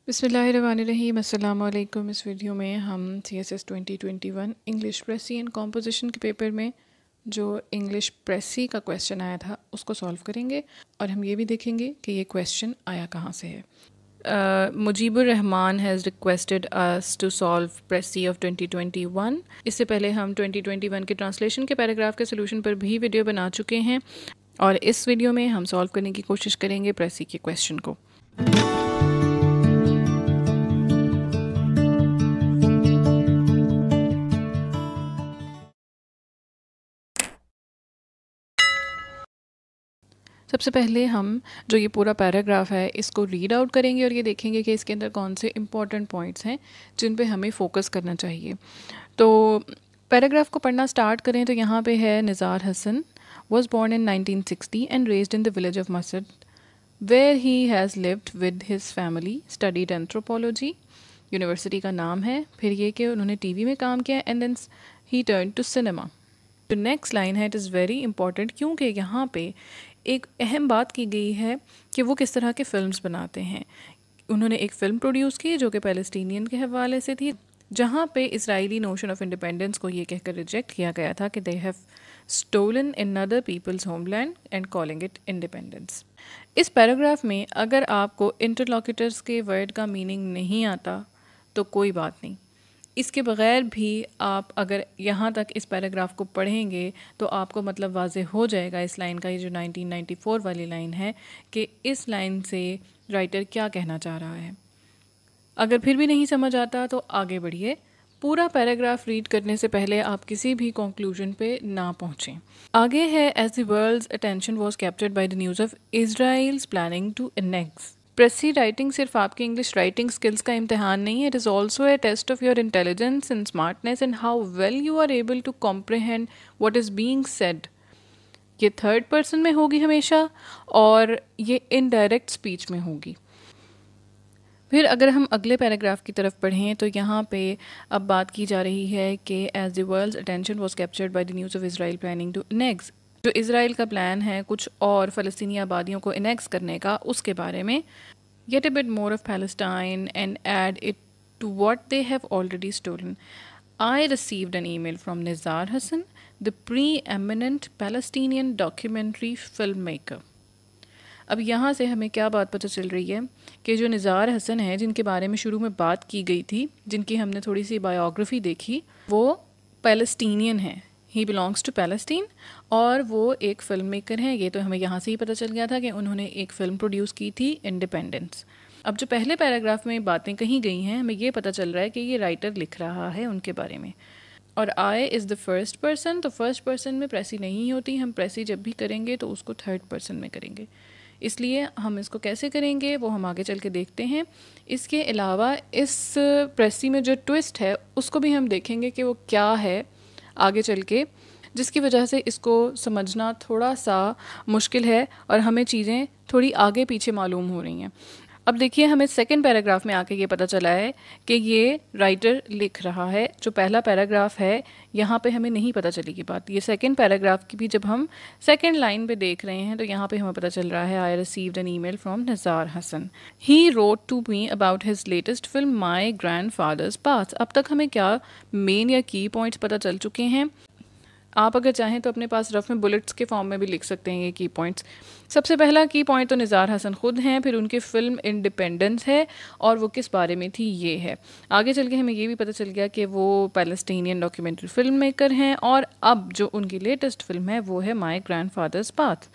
बिस्मिल्लाहिर्रहमानिर्रहीम अस्सलाम वालेकुम। इस वीडियो में हम CSS 2021 English precis and composition के पेपर में जो इंग्लिश प्रेसी का क्वेश्चन आया था उसको सॉल्व करेंगे और हम ये भी देखेंगे कि ये क्वेश्चन आया कहाँ से है। Mujibur Rahman has requested us to solve precis of 2021। इससे पहले हम 2021 के ट्रांसलेशन के पैराग्राफ के सोल्यूशन पर भी वीडियो बना चुके हैं और इस वीडियो में हम सॉल्व करने की कोशिश करेंगे प्रेसी के क्वेश्चन को। सबसे पहले हम जो ये पूरा पैराग्राफ है इसको रीड आउट करेंगे और ये देखेंगे कि इसके अंदर कौन से इंपॉर्टेंट पॉइंट्स हैं जिन पे हमें फोकस करना चाहिए। तो पैराग्राफ को पढ़ना स्टार्ट करें तो यहाँ पे है Nizar Hassan was born in 1960 and raised in the village of Masad where he has lived with his family, studied anthropology, university का नाम है, फिर ये कि उन्होंने टीवी में काम किया and then he turn to cinema. जो नेक्स्ट लाइन है इट इज़ वेरी इंपॉर्टेंट क्योंकि यहाँ पे एक अहम बात की गई है कि वो किस तरह के फ़िल्म्स बनाते हैं। उन्होंने एक फ़िल्म प्रोड्यूस की जो कि पैलेस्टीनियन के हवाले से थी, जहाँ पे इसराइली नोशन ऑफ इंडिपेंडेंस को ये कहकर रिजेक्ट किया गया था कि they have stolen another people's homeland and calling it independence. इस पैराग्राफ में अगर आपको इंटरलॉक्यूटर्स के वर्ड का मीनिंग नहीं आता तो कोई बात नहीं, इसके बग़ैर भी आप अगर यहाँ तक इस पैराग्राफ को पढ़ेंगे तो आपको मतलब वाज़े हो जाएगा इस लाइन का, ये जो 1994 वाली लाइन है, कि इस लाइन से राइटर क्या कहना चाह रहा है। अगर फिर भी नहीं समझ आता तो आगे बढ़िए, पूरा पैराग्राफ रीड करने से पहले आप किसी भी कंक्लूजन पे ना पहुँचें। आगे है as the world's attention was captured by the news of Israel's planning to annex. Precis writing सिर्फ आपकी इंग्लिश राइटिंग स्किल्स का इम्तिहान नहीं है, it is also a test of your intelligence and smartness and how well you are able to comprehend what is being said. ये third person में होगी हमेशा और ये इनडायरेक्ट स्पीच में होगी। फिर अगर हम अगले पैराग्राफ की तरफ पढ़ें तो यहाँ पे अब बात की जा रही है कि as the world's attention was captured by the news of Israel planning to annex. जो इसराइल का प्लान है कुछ और फ़लस्तीनी आबादियों को एनेक्स करने का, उसके बारे में Get a bit more of Palestine and add it to what they have already stolen. I received an email from Nizar Hassan, the preeminent Palestinian documentary filmmaker. अब यहाँ से हमें क्या बात पता चल रही है कि जो निज़ार हसन है, जिनके बारे में शुरू में बात की गई थी, जिनकी हमने थोड़ी सी बायोग्राफी देखी, वो पैलेस्टीनियन है, ही बिलोंग्स टू पैलेस्टीन और वो एक फ़िल्म मेकर हैं। ये तो हमें यहाँ से ही पता चल गया था कि उन्होंने एक फ़िल्म प्रोड्यूस की थी इंडिपेंडेंस। अब जो पहले पैराग्राफ में बातें कही गई हैं, हमें ये पता चल रहा है कि ये राइटर लिख रहा है उनके बारे में। और I is the first person, तो फर्स्ट पर्सन में प्रेसी नहीं होती, हम प्रेसी जब भी करेंगे तो उसको थर्ड पर्सन में करेंगे, इसलिए हम इसको कैसे करेंगे वो हम आगे चल के देखते हैं। इसके अलावा इस प्रेसी में जो ट्विस्ट है उसको भी हम देखेंगे कि वो क्या है आगे चल के, जिसकी वजह से इसको समझना थोड़ा सा मुश्किल है और हमें चीज़ें थोड़ी आगे पीछे मालूम हो रही हैं। अब देखिए, हमें सेकंड पैराग्राफ में आके ये पता चला है कि ये राइटर लिख रहा है। जो पहला पैराग्राफ है यहाँ पे हमें नहीं पता चली की बात, ये सेकंड पैराग्राफ की भी जब हम सेकंड लाइन पे देख रहे हैं तो यहाँ पे हमें पता चल रहा है I received an email from Nizar Hassan, he wrote to me about his latest film my grandfather's path. अब तक हमें क्या मेन या की पॉइंट्स पता चल चुके हैं। आप अगर चाहें तो अपने पास रफ में बुलेट्स के फॉर्म में भी लिख सकते हैं ये की पॉइंट्स। सबसे पहला की पॉइंट तो निज़ार हसन ख़ुद हैं, फिर उनकी फ़िल्म इंडिपेंडेंस है और वो किस बारे में थी ये है। आगे चल के हमें ये भी पता चल गया कि वो पैलेस्टीनियन डॉक्यूमेंट्री फ़िल्म मेकर हैं और अब जो उनकी लेटेस्ट फिल्म है वो है माई ग्रैंडफादर्स पाथ।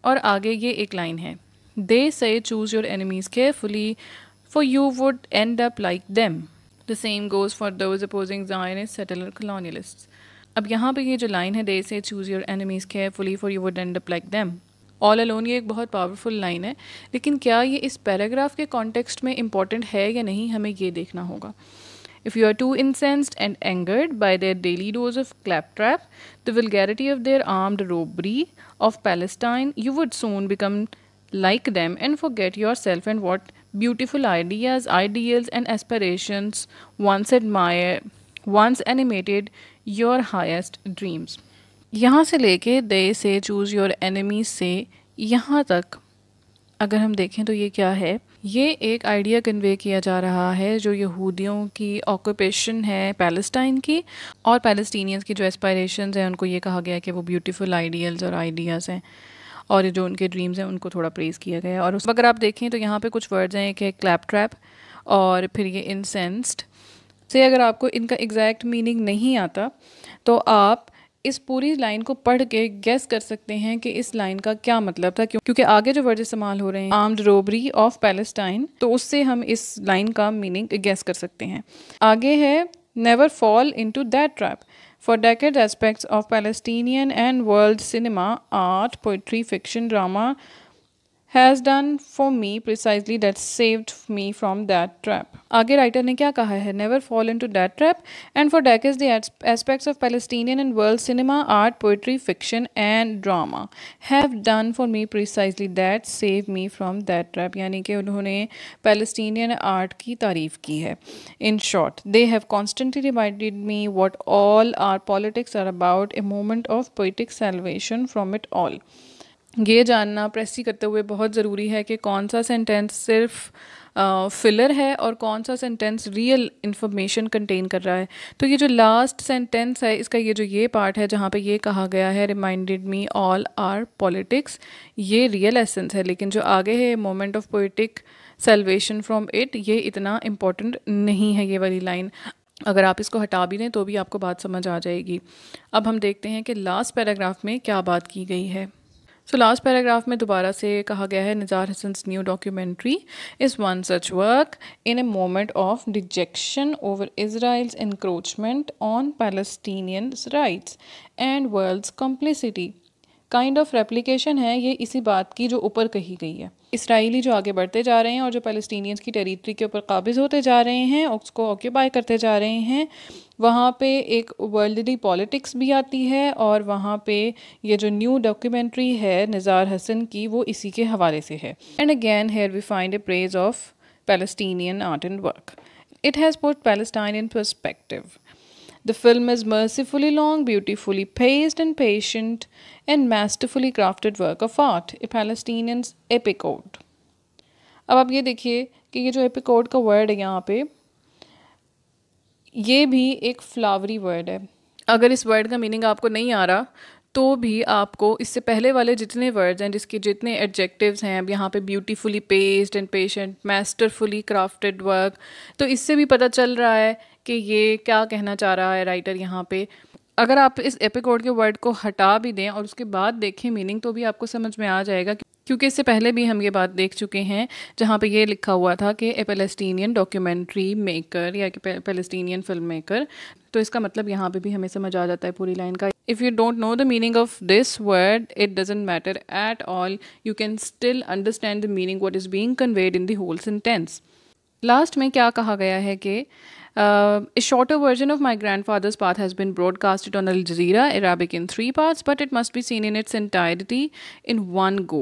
और आगे ये एक लाइन है, they say choose your enemies carefully for you would end up like them, the same goes for those opposing Zionist settler colonialists. अब यहाँ पे ये जो लाइन है, they say choose your enemies carefully for you would end up like them, all alone, ये एक बहुत powerful line है, लेकिन क्या ये इस पैराग्राफ के कॉन्टेक्स्ट में इम्पॉर्टेंट है या नहीं, हमें ये देखना होगा। If you are too incensed and angered by their daily dose of claptrap, the vulgarity of their armed robbery of Palestine, you would soon become like them and forget yourself and what beautiful ideas, ideals and aspirations once animated your highest dreams। यहाँ से लेके दे say choose your enemies से यहाँ तक अगर हम देखें तो ये क्या है ये एक आइडिया कन्वे किया जा रहा है जो यहूदियों की ऑक्यूपेशन है पैलेस्टाइन की, और पैलेस्टीनियंस की जो एस्पायरेशंस हैं उनको ये कहा गया है कि वो ब्यूटीफुल आइडियल्स और आइडियाज़ हैं, और जो उनके ड्रीम्स हैं उनको थोड़ा प्रेज़ किया गया है। और उस अगर आप देखें तो यहाँ पे कुछ वर्ड्स हैं, एक है क्लैप ट्रैप और फिर ये इंसेंस्ड से। अगर आपको इनका एग्जैक्ट मीनिंग नहीं आता तो आप इस पूरी लाइन को पढ़ के गेस कर सकते हैं कि इस लाइन का क्या मतलब था, क्योंकि आगे जो वर्ड इस्तेमाल हो रहे हैं आर्म्ड रोबरी ऑफ पैलेस्टाइन, तो उससे हम इस लाइन का मीनिंग गेस कर सकते हैं। आगे है never fall into that trap for decade aspects of Palestinian and world cinema art poetry fiction drama has done for me precisely that saved me from that trap। आगे writer ने क्या कहा है, never fall into that trap and for decades the aspects of Palestinian and world cinema, art, poetry, fiction and drama have done for me precisely that saved me from that trap। यानी कि उन्होंने Palestinian art की तारीफ़ की है। In short, they have constantly reminded me what all our politics are about, a moment of poetic salvation from it all। ये जानना प्रेसी करते हुए बहुत ज़रूरी है कि कौन सा सेंटेंस सिर्फ फिलर है और कौन सा सेंटेंस रियल इन्फॉर्मेशन कंटेन कर रहा है। तो ये जो लास्ट सेंटेंस है इसका ये पार्ट है जहाँ पे ये कहा गया है reminded me all are politics, ये रियल एसेंस है, लेकिन जो आगे है moment of poetic salvation from it, ये इतना इम्पोर्टेंट नहीं है ये वाली लाइन। अगर आप इसको हटा भी दें तो भी आपको बात समझ आ जाएगी। अब हम देखते हैं कि लास्ट पैराग्राफ में क्या बात की गई है। सो लास्ट पैराग्राफ में दोबारा से कहा गया है Nizar Hassan's new documentary is one such work in a moment of dejection over Israel's encroachment on Palestinians rights and world's complicity. Kind of replication है ये इसी बात की जो ऊपर कही गई है। इसराइली जो आगे बढ़ते जा रहे हैं और जो पैलेस्टीनियंस की टेरिटरी के ऊपर काबिज होते जा रहे हैं, उसको ऑक्यूपाई करते जा रहे हैं, वहाँ पे एक वर्ल्डली पॉलिटिक्स भी आती है और वहाँ पे ये जो न्यू डॉक्यूमेंट्री है निज़ार हसन की वो इसी के हवाले से है। And again here we find a praise of Palestinian art and work. It has put Palestine in perspective. The film is mercifully long, beautifully paced and patient, and masterfully crafted work of art, a Palestinian's epic ode। अब आप ये देखिए कि ये जो epic ode का word है यहाँ पे, ये भी एक फ्लावरी वर्ड है। अगर इस वर्ड का मीनिंग आपको नहीं आ रहा तो भी आपको इससे पहले वाले जितने वर्ड्स हैं, जिसके जितने एडजेक्टिव्स हैं, अब यहाँ पे beautifully paced and patient, masterfully crafted work, तो इससे भी पता चल रहा है कि ये क्या कहना चाह रहा है राइटर यहाँ पे। अगर आप इस एपिक ode के वर्ड को हटा भी दें और उसके बाद देखें मीनिंग तो भी आपको समझ में आ जाएगा, क्योंकि इससे पहले भी हम ये बात देख चुके हैं जहाँ पे ये लिखा हुआ था कि ए पैलेस्टीनियन डॉक्यूमेंट्री मेकर या पैलेस्टीनियन फिल्म मेकर। तो इसका मतलब यहाँ पे भी हमें समझ आ जाता है पूरी लाइन का। If you don't know the meaning of this word it doesn't matter at all, you can still understand the meaning what is being conveyed in the whole sentence. Last में क्या कहा गया है कि a shorter version of My Grandfather's Path has been broadcasted on Al Jazeera Arabic in 3 parts, but it must be seen in its entirety in one go।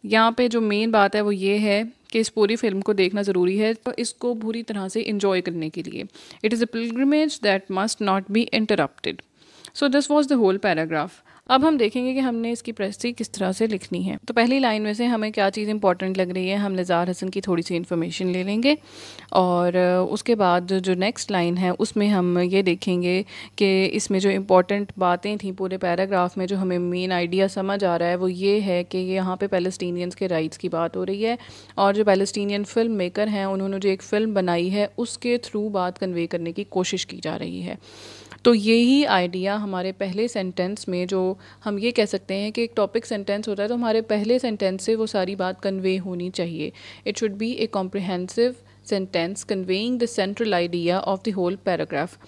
यहाँ पे जो main बात है वो ये है कि इस पूरी फिल्म को देखना ज़रूरी है, तो इसको पूरी तरह से इंजॉय करने के लिए। It is a pilgrimage that must not be interrupted. So this was the whole paragraph. अब हम देखेंगे कि हमने इसकी प्रस्तुति किस तरह से लिखनी है। तो पहली लाइन में से हमें क्या चीज़ इंपॉर्टेंट लग रही है, हम निज़ार हसन की थोड़ी सी इन्फॉर्मेशन ले लेंगे और उसके बाद जो नेक्स्ट लाइन है उसमें हम ये देखेंगे कि इसमें जो इम्पॉर्टेंट बातें थी पूरे पैराग्राफ में, जो हमें मेन आइडिया समझ आ रहा है वो ये है कि यहाँ पे पैलेस्टीनियंस के राइट्स की बात हो रही है और जो पैलेस्टीनियन फिल्म मेकर हैं उन्होंने जो एक फ़िल्म बनाई है उसके थ्रू बात कन्वे करने की कोशिश की जा रही है। तो यही आइडिया हमारे पहले सेंटेंस में, जो हम ये कह सकते हैं कि एक टॉपिक सेंटेंस होता है तो हमारे पहले सेंटेंस से वो सारी बात कन्वे होनी चाहिए। It should be a comprehensive sentence conveying the central idea of the whole paragraph.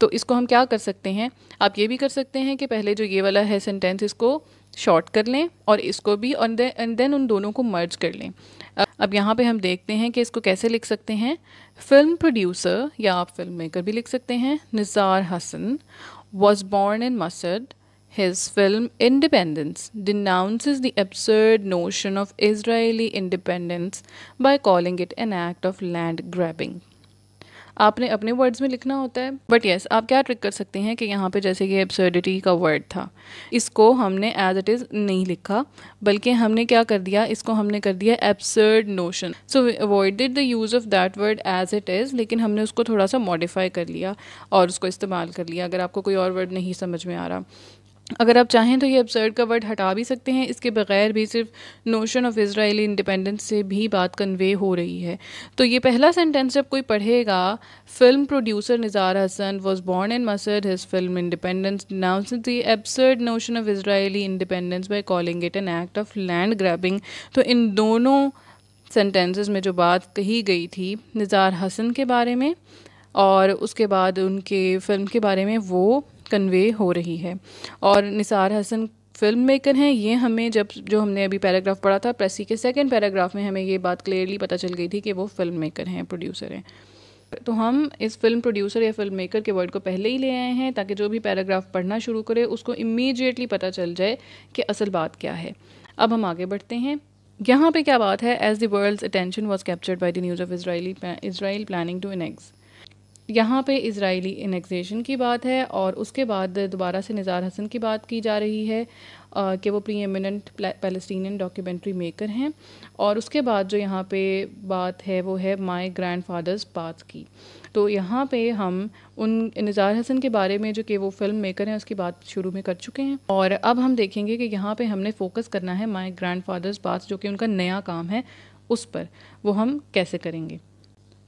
तो इसको हम क्या कर सकते हैं, आप ये भी कर सकते हैं कि पहले जो ये वाला है सेंटेंस इसको शॉर्ट कर लें और इसको भी एंड देन उन दोनों को मर्ज कर लें। अब यहाँ पे हम देखते हैं कि इसको कैसे लिख सकते हैं। फिल्म प्रोड्यूसर या आप फिल्म मेकर भी लिख सकते हैं, Nizar Hassan was born in Masad. His film Independence denounces the absurd notion of Israeli independence by calling it an act of land grabbing। आपने अपने वर्ड्स में लिखना होता है। बट येस, आप क्या ट्रिक कर सकते हैं कि यहाँ पे जैसे कि एब्सर्डिटी का वर्ड था, इसको हमने एज इट इज़ नहीं लिखा, बल्कि हमने क्या कर दिया, इसको हमने कर दिया absurd notion. So avoided the use of that word as it is, लेकिन हमने उसको थोड़ा सा मॉडिफाई कर लिया और उसको इस्तेमाल कर लिया। अगर आपको कोई और वर्ड नहीं समझ में आ रहा, अगर आप चाहें तो ये एब्सर्ड का वर्ड हटा भी सकते हैं। इसके बगैर भी सिर्फ नोशन ऑफ इज़राइली इंडिपेंडेंस से भी बात कन्वे हो रही है। तो ये पहला सेंटेंस जब कोई पढ़ेगा, film producer Nizar Hassan was born in Masar, his film Independence denounced the absurd notion of Israeli independence by calling it an act of land grabbing। तो इन दोनों सेंटेंसेस में जो बात कही गई थी निज़ार हसन के बारे में और उसके बाद उनके फ़िल्म के बारे में, वो कन्वे हो रही है। और निसार हसन फिल्म मेकर हैं, ये हमें जो हमने अभी पैराग्राफ पढ़ा था प्रेसी के सेकंड पैराग्राफ में, हमें ये बात क्लियरली पता चल गई थी कि वो फिल्म मेकर हैं, प्रोड्यूसर हैं। तो हम इस फिल्म प्रोड्यूसर या फिल्म मेकर के वर्ड को पहले ही ले आए हैं ताकि जो भी पैराग्राफ पढ़ना शुरू करे उसको इमीडिएटली पता चल जाए कि असल बात क्या है। अब हम आगे बढ़ते हैं। यहाँ पे क्या बात है, as the world's attention was captured by the news of Israel planning to annex. यहाँ पे इज़राइली इनेक्सेशन की बात है और उसके बाद दोबारा से निज़ार हसन की बात की जा रही है कि वो pre eminent Palestinian documentary maker हैं। और उसके बाद जो यहाँ पे बात है वो है माय ग्रैंडफादर्स पाथ की। तो यहाँ पे हम उन निज़ार हसन के बारे में जो कि वो फिल्म मेकर हैं उसकी बात शुरू में कर चुके हैं, और अब हम देखेंगे कि यहाँ पे हमने फोकस करना है माय ग्रैंडफादर्स पाथ, जो कि उनका नया काम है, उस पर वो हम कैसे करेंगे।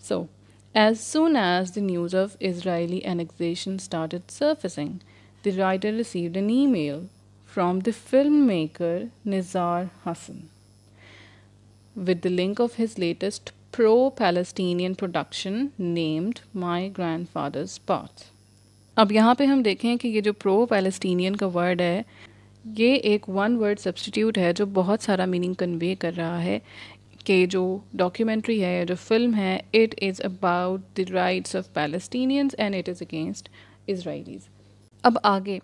सो as soon as the news of Israeli annexation started surfacing, the writer received an email from the filmmaker Nizar Hassan with the link of his latest pro-Palestinian production named My Grandfather's Path। अब यहाँ पे हम देखें कि ये जो pro Palestinian का word है, ये एक वन वर्ड सब्स्टिट्यूट है जो बहुत सारा मीनिंग कन्वे कर रहा है कि जो डॉक्यूमेंट्री है, जो फिल्म है, it is about the rights of Palestinians and it is against Israelis. अब आगे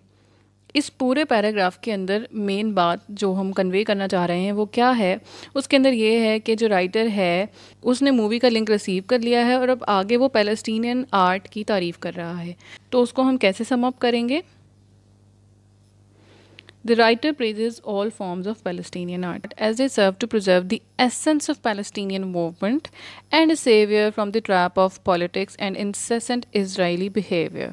इस पूरे पैराग्राफ के अंदर मेन बात जो हम कन्वे करना चाह रहे हैं वो क्या है, उसके अंदर ये है कि जो राइटर है उसने मूवी का लिंक रिसीव कर लिया है और अब आगे वो पैलेस्टीनियन आर्ट की तारीफ़ कर रहा है। तो उसको हम कैसे सम अप करेंगे। The writer praises all forms of Palestinian art as they serve to preserve the essence of Palestinian movement and a savior from the trap of politics and incessant Israeli behavior।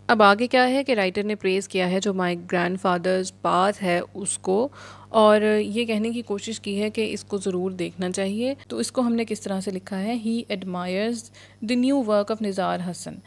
अब आगे क्या है कि writer ने praise किया है जो my grandfathers path है उसको, और ये कहने की कोशिश की है कि इसको ज़रूर देखना चाहिए। तो इसको हमने किस तरह से लिखा है, he admires the new work of Nizar Hassan.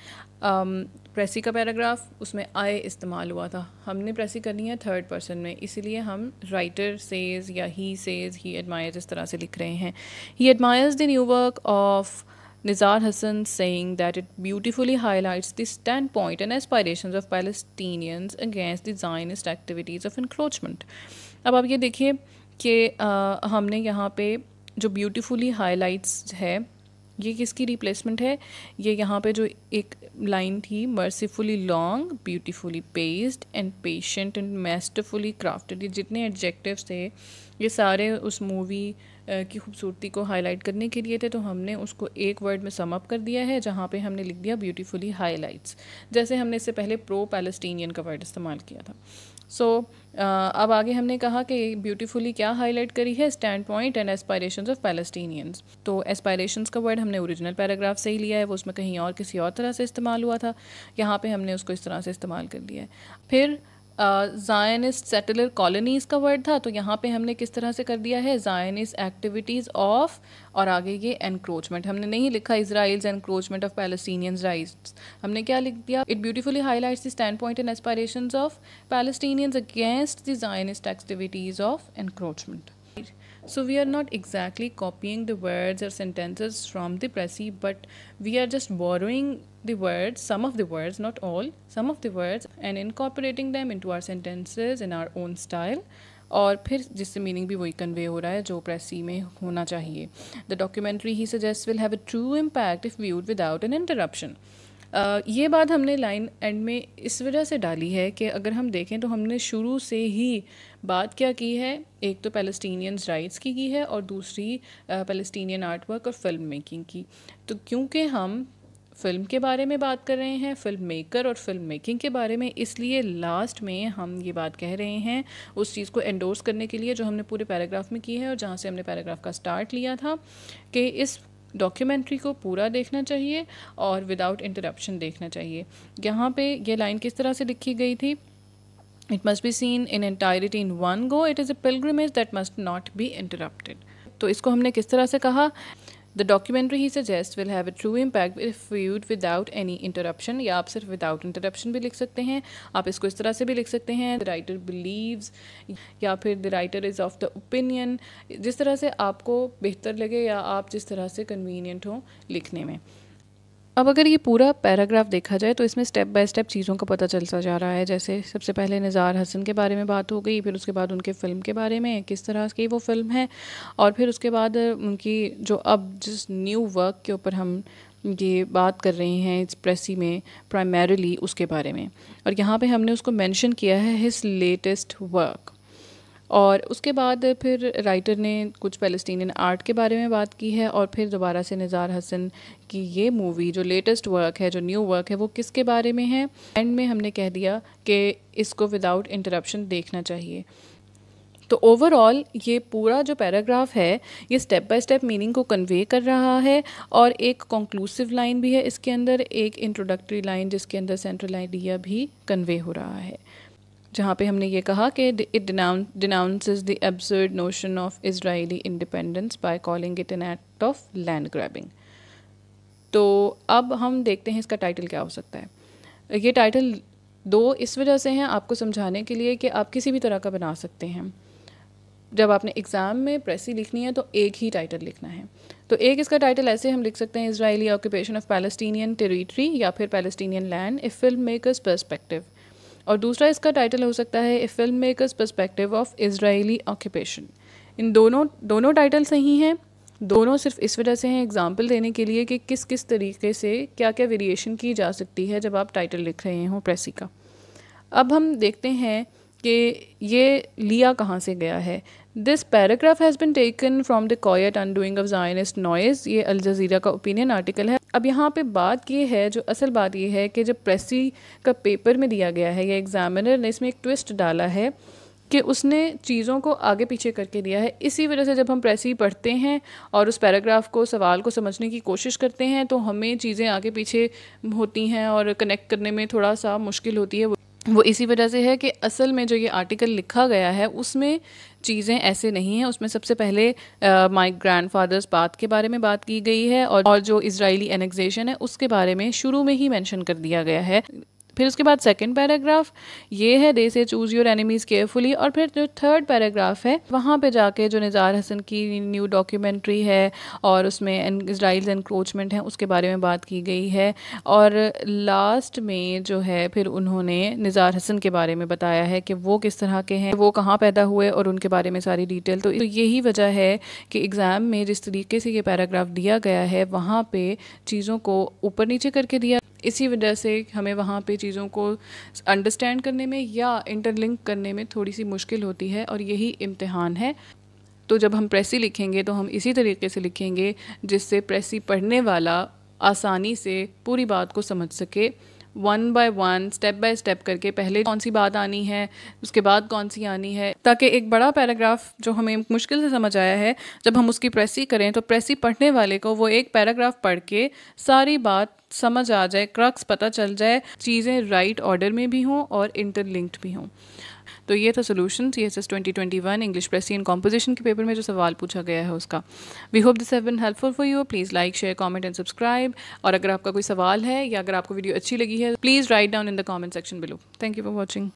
Precis का पैराग्राफ, उसमें आई इस्तेमाल हुआ था, हमने प्रेसी करनी है थर्ड पर्सन में, इसीलिए हम राइटर सेज या ही सेज, ही एडमायर्स इस तरह से लिख रहे हैं। He admires the new work of Nizar Hassan, saying that it beautifully highlights the standpoint and aspirations of Palestinians against the Zionist activities of encroachment। अब आप ये देखिए कि हमने यहाँ पे जो beautifully highlights है, ये किसकी रिप्लेसमेंट है, ये यहाँ पे जो एक लाइन थी, mercifully long, beautifully paced and patient and masterfully crafted, ये जितने एडजेक्टिव्स थे ये सारे उस मूवी की खूबसूरती को हाईलाइट करने के लिए थे। तो हमने उसको एक वर्ड में सम अप कर दिया है जहाँ पे हमने लिख दिया ब्यूटीफुली हाईलाइट्स, जैसे हमने इससे पहले प्रो पैलेस्टीनियन का वर्ड इस्तेमाल किया था। सो अब आगे हमने कहा कि ब्यूटीफुली क्या हाईलाइट करी है, stand point and aspirations of Palestinians. तो एस्पायरेशंस का वर्ड हमने ओरिजिनल पैराग्राफ से ही लिया है, वो उसमें कहीं और किसी और तरह से इस्तेमाल हुआ था, यहाँ पे हमने उसको इस तरह से इस्तेमाल कर लिया है। फिर ज़ायनिस्ट सेटलर कॉलोनीज़ का वर्ड था, तो यहाँ पे हमने किस तरह से कर दिया है, ज़ायनिस्ट एक्टिविटीज़ ऑफ, और आगे ये एनक्रोचमेंट, हमने नहीं लिखा इज़राइल्स एनक्रोचमेंट ऑफ पैलेस्टीनियंस राइट्स, हमने क्या लिख दिया, it beautifully highlights the stand point and aspirations of Palestinians against the Zionist activities of encroachment. So we are not exactly copying the words or sentences from the Pressy, but we are just borrowing the words, some of the words, not all, some of the words, and incorporating them into our sentences in our own style, और फिर जिससे meaning भी वही convey हो रहा है जो प्रेसी में होना चाहिए। The documentary he suggest will have a true impact if viewed without an interruption. ये बात हमने लाइन एंड में इस वजह से डाली है कि अगर हम देखें तो हमने शुरू से ही बात क्या की है, एक तो पैलेस्टीनियंस राइट्स की है और दूसरी पैलेस्टीनियन आर्ट वर्क और फिल्म मेकिंग की। तो क्योंकि हम फिल्म के बारे में बात कर रहे हैं, फिल्म मेकर और फिल्म मेकिंग के बारे में, इसलिए लास्ट में हम ये बात कह रहे हैं उस चीज़ को एंडोर्स करने के लिए जो हमने पूरे पैराग्राफ में की है और जहाँ से हमने पैराग्राफ का स्टार्ट लिया था, कि इस डॉक्यूमेंट्री को पूरा देखना चाहिए और विदाउट इंटरप्शन देखना चाहिए। यहाँ पे ये लाइन किस तरह से लिखी गई थी, it must be seen in entirety in one go, it is a pilgrimage that must not be interrupted. तो इसको हमने किस तरह से कहा, the documentary he suggest will have a true impact if viewed without any interruption, या आप सिर्फ विदाउट इंटरप्शन भी लिख सकते हैं। आप इसको इस तरह से भी लिख सकते हैं, द राइटर बिलीव्स, या फिर the writer is of the opinion, जिस तरह से आपको बेहतर लगे या आप जिस तरह से कन्वीनियंट हो लिखने में। अब अगर ये पूरा पैराग्राफ देखा जाए तो इसमें स्टेप बाय स्टेप चीज़ों का पता चलता जा रहा है। जैसे सबसे पहले निज़ार हसन के बारे में बात हो गई, फिर उसके बाद उनके फ़िल्म के बारे में, किस तरह की वो फ़िल्म है, और फिर उसके बाद उनकी जो अब जिस न्यू वर्क के ऊपर हम ये बात कर रहे हैं इस प्रेसी में प्राइमरीली उसके बारे में, और यहाँ पे हमने उसको मेंशन किया है हिज लेटेस्ट वर्क। और उसके बाद फिर राइटर ने कुछ फ़लस्तीनियन आर्ट के बारे में बात की है, और फिर दोबारा से निज़ार हसन की ये मूवी जो लेटेस्ट वर्क है, जो न्यू वर्क है, वो किसके बारे में है। एंड में हमने कह दिया कि इसको विदाउट इंटरप्शन देखना चाहिए। तो ओवरऑल ये पूरा जो पैराग्राफ है ये स्टेप बाय स्टेप मीनिंग को कन्वे कर रहा है, और एक कंक्लूसिव लाइन भी है इसके अंदर, एक इंट्रोडक्टरी लाइन जिसके अंदर सेंट्रल आइडिया भी कन्वे हो रहा है, जहाँ पे हमने ये कहा कि it denounces the absurd notion of Israeli independence by calling it an act of land grabbing। तो अब हम देखते हैं इसका टाइटल क्या हो सकता है। ये टाइटल दो इस वजह से हैं आपको समझाने के लिए कि आप किसी भी तरह का बना सकते हैं। जब आपने एग्ज़ाम में प्रेसी लिखनी है तो एक ही टाइटल लिखना है। तो एक इसका टाइटल ऐसे हम लिख सकते हैं, Israeli occupation of Palestinian territory या फिर Palestinian land a film makers perspective, और दूसरा इसका टाइटल हो सकता है a film makers perspective of Israeli occupation. इन दोनों टाइटल सही हैं, दोनों सिर्फ इस वजह से हैं एग्जाम्पल देने के लिए कि किस किस तरीके से क्या क्या वेरिएशन की जा सकती है जब आप टाइटल लिख रहे हों प्रेसी का। अब हम देखते हैं कि ये लिया कहाँ से गया है। This paragraph has been taken from the quite undoing of Zionist noise, ये अल जज़ीरा का ओपिनियन आर्टिकल है। अब यहाँ पे बात ये है, जो असल बात ये है कि जब प्रेसी का पेपर में दिया गया है, या एग्जामिनर ने इसमें एक ट्विस्ट डाला है कि उसने चीज़ों को आगे पीछे करके दिया है। इसी वजह से जब हम प्रेसी पढ़ते हैं और उस पैराग्राफ को, सवाल को समझने की कोशिश करते हैं, तो हमें चीज़ें आगे पीछे होती हैं और कनेक्ट करने में थोड़ा सा मुश्किल होती है। वो इसी वजह से है कि असल में जो ये आर्टिकल लिखा गया है उसमें चीज़ें ऐसे नहीं हैं। उसमें सबसे पहले माय ग्रैंडफादर्स बात के बारे में बात की गई है, और जो इजरायली एनेक्सेशन है उसके बारे में शुरू में ही मेंशन कर दिया गया है। फिर उसके बाद सेकंड पैराग्राफ ये है, they say choose your enemies carefully, और फिर जो थर्ड पैराग्राफ है वहाँ पे जाके जो निज़ार हसन की न्यू डॉक्यूमेंट्री है और उसमें इजराइल्स एनक्रोचमेंट है उसके बारे में बात की गई है, और लास्ट में जो है फिर उन्होंने निज़ार हसन के बारे में बताया है कि वो किस तरह के हैं, वो कहाँ पैदा हुए, और उनके बारे में सारी डिटेल। तो यही वजह है कि एग्ज़ाम में जिस तरीके से ये पैराग्राफ दिया गया है वहाँ पे चीज़ों को ऊपर नीचे करके दिया, इसी वजह से हमें वहाँ पे चीज़ों को अंडरस्टैंड करने में या इंटरलिंक करने में थोड़ी सी मुश्किल होती है, और यही इम्तिहान है। तो जब हम प्रेसी लिखेंगे तो हम इसी तरीके से लिखेंगे जिससे प्रेसी पढ़ने वाला आसानी से पूरी बात को समझ सके, one by one, step by step करके, पहले कौन सी बात आनी है, उसके बाद कौन सी आनी है, ताकि एक बड़ा पैराग्राफ जो हमें मुश्किल से समझ आया है जब हम उसकी प्रेसी करें तो प्रेसी पढ़ने वाले को वो एक पैराग्राफ पढ़ के सारी बात समझ आ जाए, क्रक्स पता चल जाए, चीज़ें राइट ऑर्डर में भी हों और इंटरलिंक्ड भी हों। तो ये था solution CSS 2021 English precis and composition के पेपर में जो सवाल पूछा गया है उसका। We hope this have been helpful for you. Please like, share, comment and subscribe. और अगर आपका कोई सवाल है या अगर आपको वीडियो अच्छी लगी है please write down in the comment section below. Thank you for watching.